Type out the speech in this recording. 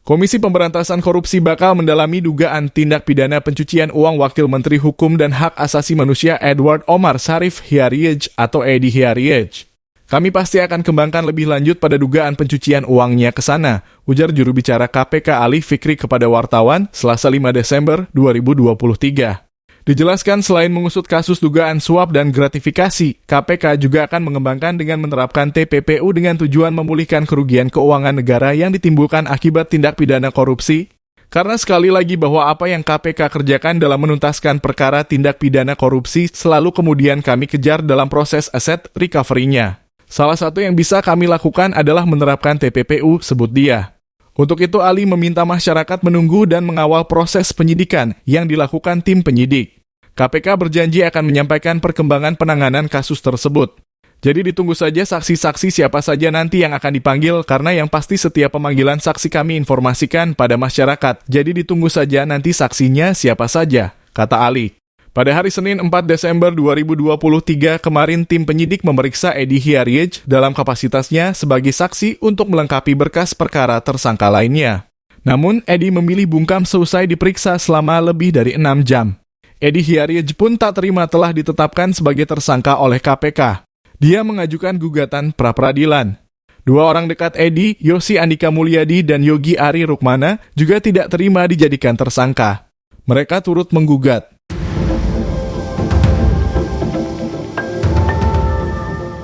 Komisi Pemberantasan Korupsi bakal mendalami dugaan tindak pidana pencucian uang Wakil Menteri Hukum dan Hak Asasi Manusia Edward Omar Sharif Hiaryej atau Edy Hiaryej. Kami pasti akan kembangkan lebih lanjut pada dugaan pencucian uangnya ke sana, ujar juru bicara KPK Ali Fikri kepada wartawan Selasa 5 Desember 2023. Dijelaskan selain mengusut kasus dugaan suap dan gratifikasi, KPK juga akan mengembangkan dengan menerapkan TPPU dengan tujuan memulihkan kerugian keuangan negara yang ditimbulkan akibat tindak pidana korupsi. Karena sekali lagi bahwa apa yang KPK kerjakan dalam menuntaskan perkara tindak pidana korupsi selalu kemudian kami kejar dalam proses aset recovery-nya. Salah satu yang bisa kami lakukan adalah menerapkan TPPU, sebut dia. Untuk itu Ali meminta masyarakat menunggu dan mengawal proses penyidikan yang dilakukan tim penyidik. KPK berjanji akan menyampaikan perkembangan penanganan kasus tersebut. Jadi ditunggu saja saksi-saksi siapa saja nanti yang akan dipanggil karena yang pasti setiap pemanggilan saksi kami informasikan pada masyarakat. Jadi ditunggu saja nanti saksinya siapa saja, kata Ali. Pada hari Senin 4 Desember 2023 kemarin tim penyidik memeriksa Edy Hiaryej dalam kapasitasnya sebagai saksi untuk melengkapi berkas perkara tersangka lainnya. Namun Edy memilih bungkam seusai diperiksa selama lebih dari 6 jam. Edy Hiaryej pun tak terima telah ditetapkan sebagai tersangka oleh KPK. Dia mengajukan gugatan pra-peradilan. Dua orang dekat Edy, Yosi Andika Mulyadi dan Yogi Ari Rukmana, juga tidak terima dijadikan tersangka. Mereka turut menggugat.